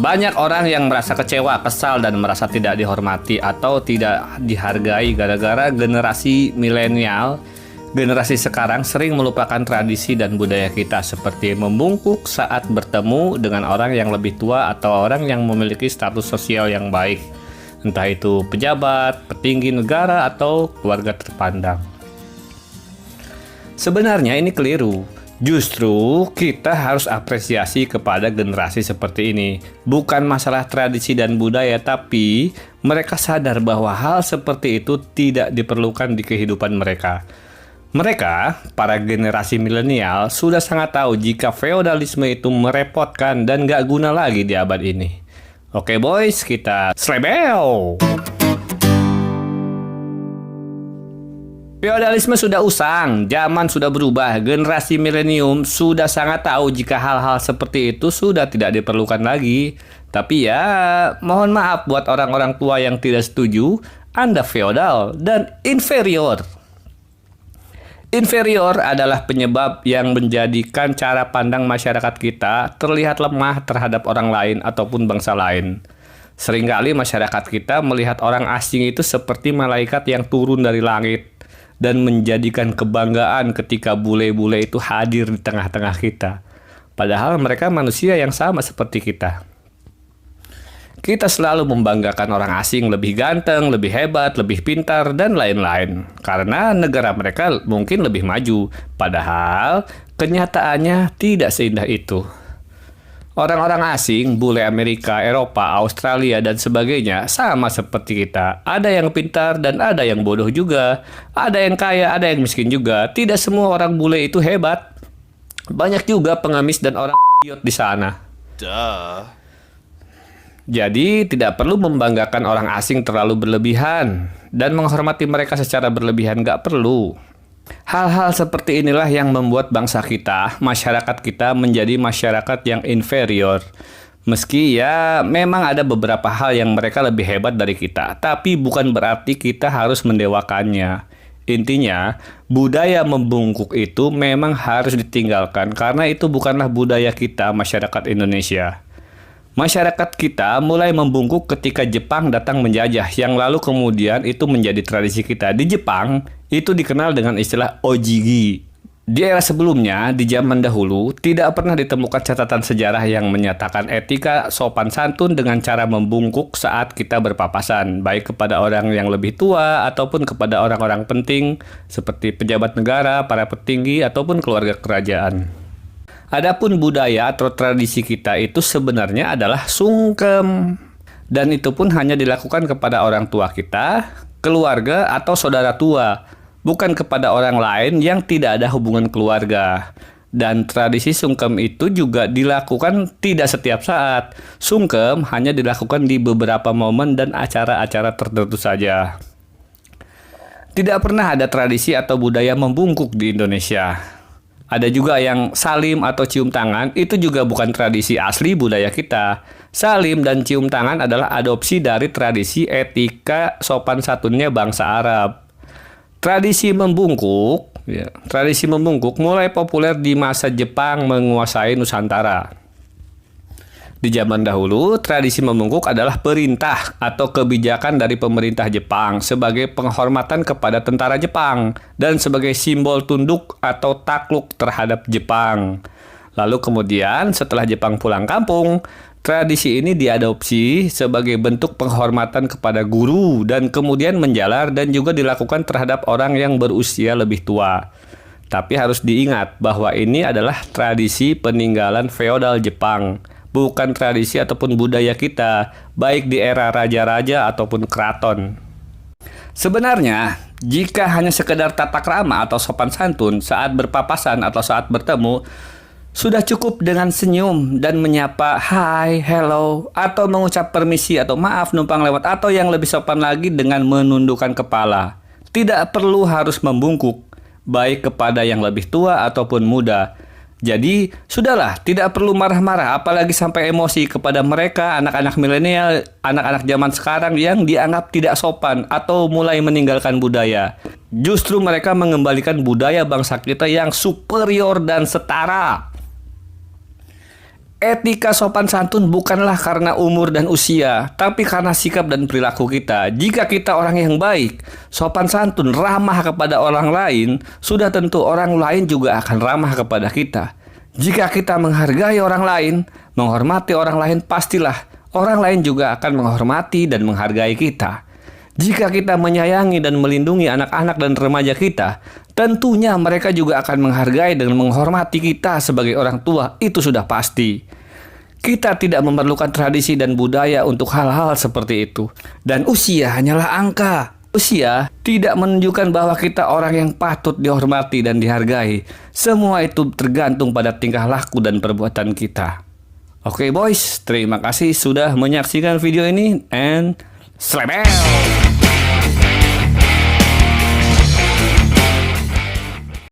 Banyak orang yang merasa kecewa, kesal, dan merasa tidak dihormati atau tidak dihargai gara-gara generasi milenial. Generasi sekarang sering melupakan tradisi dan budaya kita seperti membungkuk saat bertemu dengan orang yang lebih tua atau orang yang memiliki status sosial yang baik. Entah itu pejabat, petinggi negara, atau keluarga terpandang. Sebenarnya ini keliru. Justru kita harus apresiasi kepada generasi seperti ini. Bukan masalah tradisi dan budaya, tapi mereka sadar bahwa hal seperti itu tidak diperlukan di kehidupan mereka. Mereka, para generasi milenial, sudah sangat tahu jika feodalisme itu merepotkan dan gak guna lagi di abad ini. Oke boys, kita slebel! Feodalisme sudah usang, zaman sudah berubah, generasi milenium sudah sangat tahu jika hal-hal seperti itu sudah tidak diperlukan lagi. Tapi ya, mohon maaf buat orang-orang tua yang tidak setuju, Anda feodal dan inferior. Inferior adalah penyebab yang menjadikan cara pandang masyarakat kita terlihat lemah terhadap orang lain ataupun bangsa lain. Seringkali masyarakat kita melihat orang asing itu seperti malaikat yang turun dari langit dan menjadikan kebanggaan ketika bule-bule itu hadir di tengah-tengah kita. Padahal mereka manusia yang sama seperti kita. Kita selalu membanggakan orang asing lebih ganteng, lebih hebat, lebih pintar, dan lain-lain. Karena negara mereka mungkin lebih maju. Padahal kenyataannya tidak seindah itu. Orang-orang asing, bule Amerika, Eropa, Australia, dan sebagainya sama seperti kita. Ada yang pintar dan ada yang bodoh juga. Ada yang kaya, ada yang miskin juga. Tidak semua orang bule itu hebat. Banyak juga pengemis dan orang idiot di sana. Jadi tidak perlu membanggakan orang asing terlalu berlebihan. Dan menghormati mereka secara berlebihan gak perlu. Hal-hal seperti inilah yang membuat bangsa kita, masyarakat kita menjadi masyarakat yang inferior. Meski ya memang ada beberapa hal yang mereka lebih hebat dari kita, tapi bukan berarti kita harus mendewakannya. Intinya, budaya membungkuk itu memang harus ditinggalkan karena itu bukanlah budaya kita, masyarakat Indonesia. Masyarakat kita mulai membungkuk ketika Jepang datang menjajah, yang lalu kemudian itu menjadi tradisi kita. Di Jepang, itu dikenal dengan istilah ojigi. Di era sebelumnya, di zaman dahulu, tidak pernah ditemukan catatan sejarah yang menyatakan etika sopan santun dengan cara membungkuk saat kita berpapasan, baik kepada orang yang lebih tua ataupun kepada orang-orang penting, seperti pejabat negara, para petinggi, ataupun keluarga kerajaan. Adapun budaya atau tradisi kita itu sebenarnya adalah sungkem. Dan itu pun hanya dilakukan kepada orang tua kita, keluarga, atau saudara tua. Bukan kepada orang lain yang tidak ada hubungan keluarga. Dan tradisi sungkem itu juga dilakukan tidak setiap saat. Sungkem hanya dilakukan di beberapa momen dan acara-acara tertentu saja. Tidak pernah ada tradisi atau budaya membungkuk di Indonesia. Ada juga yang salim atau cium tangan, itu juga bukan tradisi asli budaya kita. Salim dan cium tangan adalah adopsi dari tradisi etika sopan santunnya bangsa Arab. Tradisi membungkuk mulai populer di masa Jepang menguasai Nusantara. Di zaman dahulu, tradisi membungkuk adalah perintah atau kebijakan dari pemerintah Jepang sebagai penghormatan kepada tentara Jepang dan sebagai simbol tunduk atau takluk terhadap Jepang. Lalu kemudian setelah Jepang pulang kampung, tradisi ini diadopsi sebagai bentuk penghormatan kepada guru dan kemudian menjalar dan juga dilakukan terhadap orang yang berusia lebih tua. Tapi harus diingat bahwa ini adalah tradisi peninggalan feodal Jepang. Bukan tradisi ataupun budaya kita, baik di era raja-raja ataupun keraton. Sebenarnya, jika hanya sekedar tata krama atau sopan santun saat berpapasan atau saat bertemu, sudah cukup dengan senyum dan menyapa hai, hello, atau mengucap permisi atau maaf numpang lewat, atau yang lebih sopan lagi dengan menundukkan kepala. Tidak perlu harus membungkuk, baik kepada yang lebih tua ataupun muda. Jadi, sudahlah, tidak perlu marah-marah, apalagi sampai emosi kepada mereka, anak-anak milenial, anak-anak zaman sekarang yang dianggap tidak sopan atau mulai meninggalkan budaya. Justru mereka mengembalikan budaya bangsa kita yang superior dan setara. Etika sopan santun bukanlah karena umur dan usia, tapi karena sikap dan perilaku kita. Jika kita orang yang baik, sopan santun, ramah kepada orang lain, sudah tentu orang lain juga akan ramah kepada kita. Jika kita menghargai orang lain, menghormati orang lain, pastilah orang lain juga akan menghormati dan menghargai kita. Jika kita menyayangi dan melindungi anak-anak dan remaja kita, tentunya mereka juga akan menghargai dan menghormati kita sebagai orang tua, itu sudah pasti. Kita tidak memerlukan tradisi dan budaya untuk hal-hal seperti itu. Dan usia hanyalah angka. Usia tidak menunjukkan bahwa kita orang yang patut dihormati dan dihargai. Semua itu tergantung pada tingkah laku dan perbuatan kita. Oke boys, terima kasih sudah menyaksikan video ini and selamat.